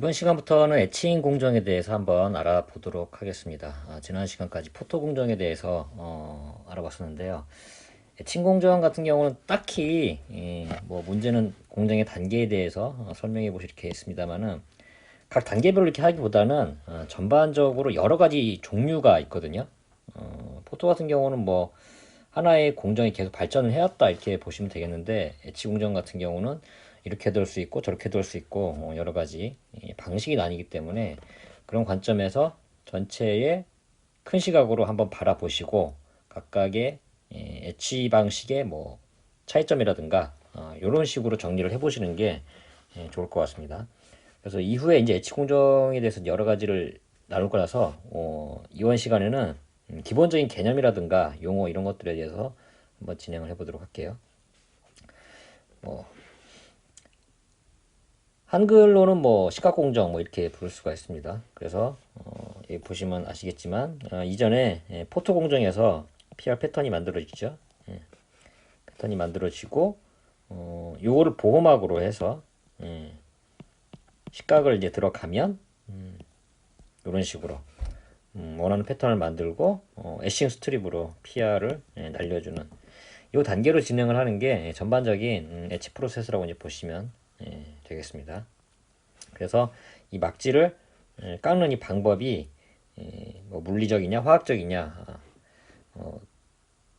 이번 시간부터는 에칭 공정에 대해서 한번 알아보도록 하겠습니다. 지난 시간까지 포토 공정에 대해서 알아봤었는데요. 에칭 공정 같은 경우는 딱히 뭐 문제는 공정의 단계에 대해서 설명해 보시게 했습니다만은 각 단계별로 이렇게 하기보다는 전반적으로 여러 가지 종류가 있거든요. 포토 같은 경우는 뭐 하나의 공정이 계속 발전을 해왔다 이렇게 보시면 되겠는데, 엣지 공정 같은 경우는 이렇게 될 수 있고 저렇게 될 수 있고 여러 가지 방식이 나뉘기 때문에 그런 관점에서 전체의 큰 시각으로 한번 바라보시고 각각의 엣지 방식의 뭐 차이점이라든가 이런 식으로 정리를 해보시는 게 좋을 것 같습니다. 그래서 이후에 이제 엣지 공정에 대해서 여러 가지를 나눌 거라서 이번 시간에는 기본적인 개념이라든가 용어 이런 것들에 대해서 한번 진행을 해보도록 할게요. 뭐 한글로는 뭐 시각공정 뭐 이렇게 부를 수가 있습니다. 그래서 여기 보시면 아시겠지만 이전에 포토공정에서 PR 패턴이 만들어지죠. 패턴이 만들어지고 요거를 보호막으로 해서 시각을 이제 들어가면 이런 식으로 원하는 패턴을 만들고 애싱 스트립으로 PR을 날려주는 이 단계로 진행을 하는 게 전반적인 엣지 프로세스라고 이제 보시면 되겠습니다. 그래서 이 막지를 깎는 이 방법이 뭐 물리적이냐 화학적이냐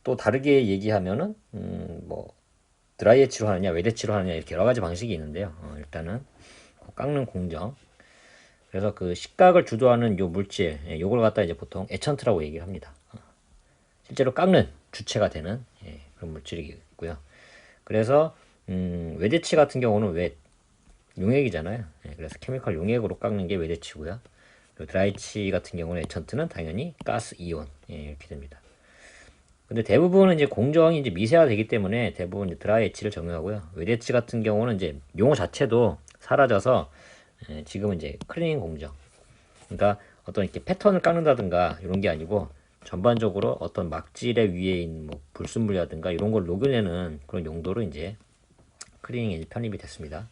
또 다르게 얘기하면은 뭐 드라이 엣지로 하느냐 웨드 엣지로 하느냐 이렇게 여러 가지 방식이 있는데요. 일단은 깎는 공정, 그래서 그 식각을 주도하는 요 물질, 요걸 갖다 이제 보통 에천트라고 얘기를 합니다. 실제로 깎는 주체가 되는 그런 물질이고요. 그래서 웨데치 같은 경우는 왜 용액이잖아요. 그래서 케미컬 용액으로 깎는 게 웨데치고요. 드라이치 같은 경우는 에천트는 당연히 가스 이온 이렇게 됩니다. 근데 대부분은 이제 공정이 이제 미세화되기 때문에 대부분 이제 드라이 엣치를 적용하고요. 웨데치 같은 경우는 이제 용어 자체도 사라져서 지금은 이제 클리닝 공정. 그러니까 어떤 이렇게 패턴을 깎는다든가 이런 게 아니고 전반적으로 어떤 막질의 위에 있는 뭐 불순물이라든가 이런 걸 녹여내는 그런 용도로 이제 클리닝이 편입이 됐습니다.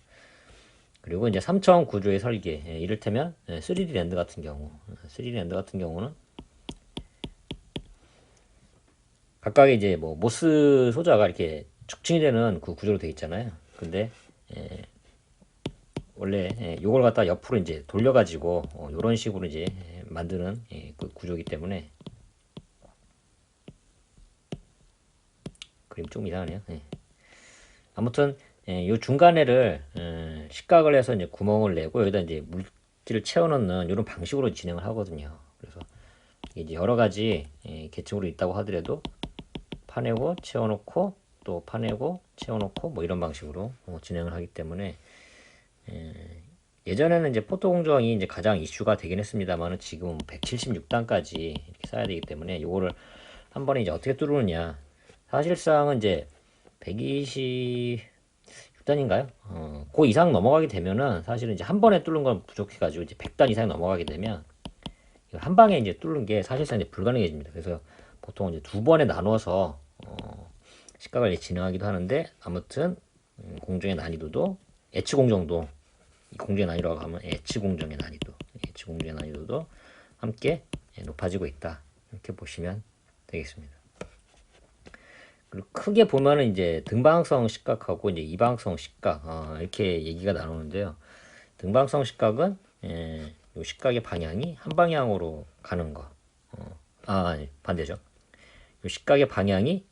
그리고 이제 3차원 구조의 설계, 이를테면 3D 랜드 같은 경우, 3D 랜드 같은 경우는 각각의 이제 뭐 모스 소자가 이렇게 축층이 되는 그 구조로 되어 있잖아요. 근데 원래 요걸 갖다 옆으로 이제 돌려가지고 이런 식으로 이제 만드는 그 구조이기 때문에 그림 좀 이상하네요. 아무튼 요 중간에를 식각을 해서 이제 구멍을 내고 여기다 이제 물질을 채워넣는 이런 방식으로 진행을 하거든요. 그래서 이제 여러 가지 계층으로 있다고 하더라도 파내고 채워놓고 또 파내고 채워놓고 뭐 이런 방식으로 진행을 하기 때문에 예전에는 이제 포토 공정이 이제 가장 이슈가 되긴 했습니다만은 지금은 176단까지 이렇게 쌓아야 되기 때문에 이거를 한 번에 이제 어떻게 뚫느냐, 사실상은 이제 126단인가요? 그 이상 넘어가게 되면은 사실은 이제 한 번에 뚫는 건 부족해가지고 이제 100단 이상 넘어가게 되면 한 방에 이제 뚫는 게 사실상 이제 불가능해집니다. 그래서 보통 이제 두 번에 나눠서 식각을 진행하기도 하는데, 아무튼 공정의 난이도도 엣지 공정도 이 공정의 난이도라고 하면 엣지 공정의 난이도, 엣지 공정의 난이도도 함께 높아지고 있다 이렇게 보시면 되겠습니다. 그리고 크게 보면은 이제 등방성 식각하고 이제 이방성 식각 이렇게 얘기가 나오는데요. 등방성 식각은 요 식각의 방향이 한 방향으로 가는 거. 아니, 반대죠. 요 식각의 방향이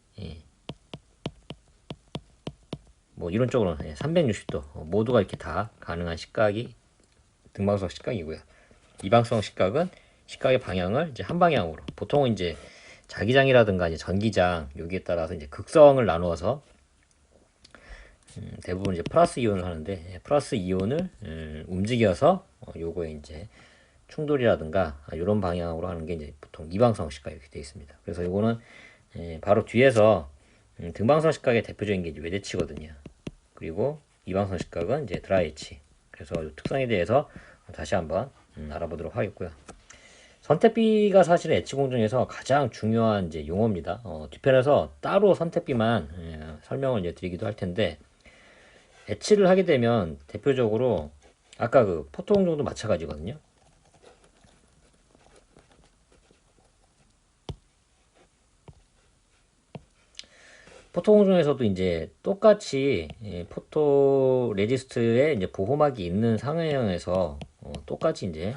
뭐 이론적으로는 360도 모두가 이렇게 다 가능한 식각이 등방성 식각이고요. 이방성 식각은 식각의 방향을 이제 한 방향으로, 보통은 이제 자기장이라든가 이제 전기장 여기에 따라서 이제 극성을 나누어서 대부분 이제 플러스 이온을 하는데, 플러스 이온을 움직여서 요거에 이제 충돌이라든가 이런 방향으로 하는 게 이제 보통 이방성 식각 이렇게 되어 있습니다. 그래서 요거는 바로 뒤에서 등방성 식각의 대표적인 게 이제 웨데치거든요. 그리고 이방성 식각은 이제 드라이치. 그래서 이 특성에 대해서 다시 한번 알아보도록 하겠고요. 선택비가 사실은 엣지 공정에서 가장 중요한 이제 용어입니다. 뒤편에서 따로 선택비만 설명을 이제 드리기도 할 텐데, 엣지를 하게 되면 대표적으로 아까 그 포토공정도 마찬가지거든요. 포토공정에서도 이제 똑같이 포토 레지스트에 이제 보호막이 있는 상황에서 똑같이 이제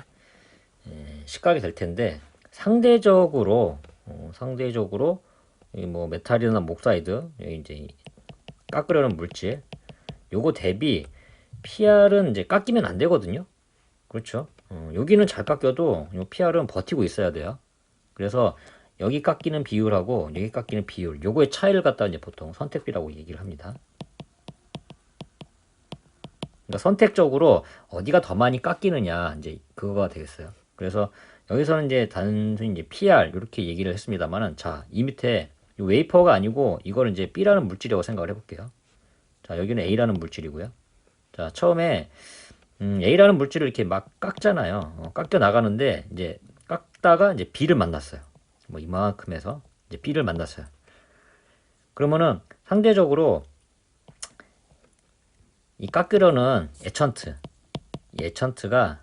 식각이 될 텐데 상대적으로 이 뭐 메탈이나 목사이드 이제 깎으려는 물질 요거 대비 PR은 이제 깎이면 안 되거든요. 그렇죠. 여기는 잘 깎여도 요 PR은 버티고 있어야 돼요. 그래서 여기 깎이는 비율하고 여기 깎이는 비율 요거의 차이를 갖다 이제 보통 선택비라고 얘기를 합니다. 그러니까 선택적으로 어디가 더 많이 깎이느냐 이제 그거가 되겠어요. 그래서 여기서는 이제 단순히 이제 PR 이렇게 얘기를 했습니다만은 자, 이 밑에 이 웨이퍼가 아니고 이거를 이제 B라는 물질이라고 생각을 해볼게요. 자, 여기는 A라는 물질이고요. 자, 처음에 A라는 물질을 이렇게 막 깎잖아요. 깎여 나가는데 이제 깎다가 이제 B를 만났어요. 뭐 이만큼 해서 이제 B를 만났어요. 그러면은 상대적으로 이 깎으려는 에천트가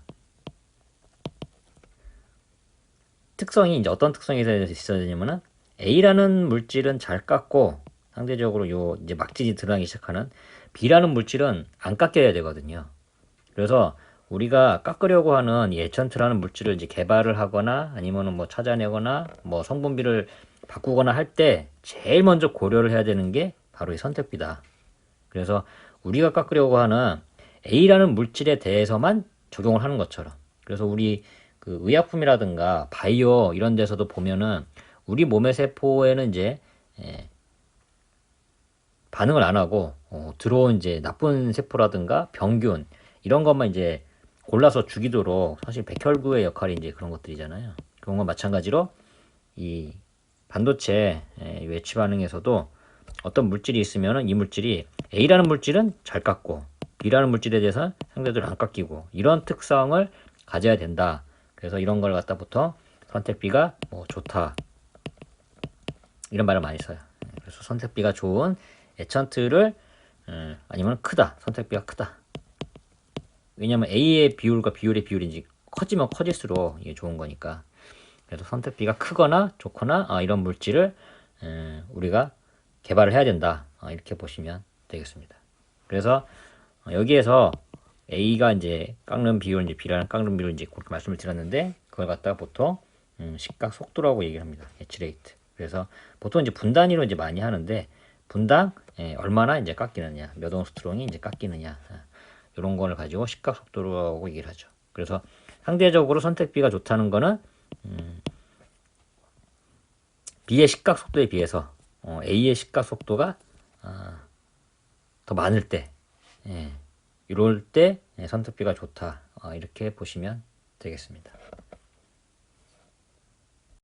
특성이 이제 어떤 특성이 있어야 되냐면은 A라는 물질은 잘 깎고 상대적으로 요 이제 막질이 드러나기 시작하는 B라는 물질은 안 깎여야 되거든요. 그래서 우리가 깎으려고 하는 이 에천트라는 물질을 이제 개발을 하거나 아니면은 뭐 찾아내거나 뭐 성분비를 바꾸거나 할 때 제일 먼저 고려를 해야 되는 게 바로 이 선택비다. 그래서 우리가 깎으려고 하는 A라는 물질에 대해서만 적용을 하는 것처럼. 그래서 우리 그 의약품이라든가 바이오 이런 데서도 보면은 우리 몸의 세포에는 이제 반응을 안 하고 들어온 이제 나쁜 세포라든가 병균 이런 것만 이제 골라서 죽이도록 사실 백혈구의 역할이 이제 그런 것들이잖아요. 그런 건 마찬가지로 이 반도체 외치 반응에서도 어떤 물질이 있으면은 이 물질이 A라는 물질은 잘 깎고 B라는 물질에 대해서 상대적으로 안 깎이고 이런 특성을 가져야 된다. 그래서 이런 걸 갖다 부터 선택비가 뭐 좋다 이런 말을 많이 써요. 그래서 선택비가 좋은 에천트를 아니면 크다 선택비가 크다. 왜냐면 A의 비율과 B율의 비율이 커지면 커질수록 이게 좋은 거니까. 그래서 선택비가 크거나 좋거나 이런 물질을 우리가 개발을 해야 된다. 이렇게 보시면 되겠습니다. 그래서 여기에서 A가 이제 깎는 비율, 이제 B라는 깎는 비율 이제 그렇게 말씀을 드렸는데 그걸 갖다가 보통 식각 속도라고 얘기를 합니다. 에치 레이트. 그래서 보통 이제 분단위로 이제 많이 하는데 분당 얼마나 이제 깎이느냐, 몇 옹스트롱이 이제 깎이느냐 이런 거를 가지고 식각 속도라고 얘기를 하죠. 그래서 상대적으로 선택비가 좋다는 거는 B의 식각 속도에 비해서 A의 식각 속도가 더 많을 때, 이럴 때 선택비가 좋다. 이렇게 보시면 되겠습니다.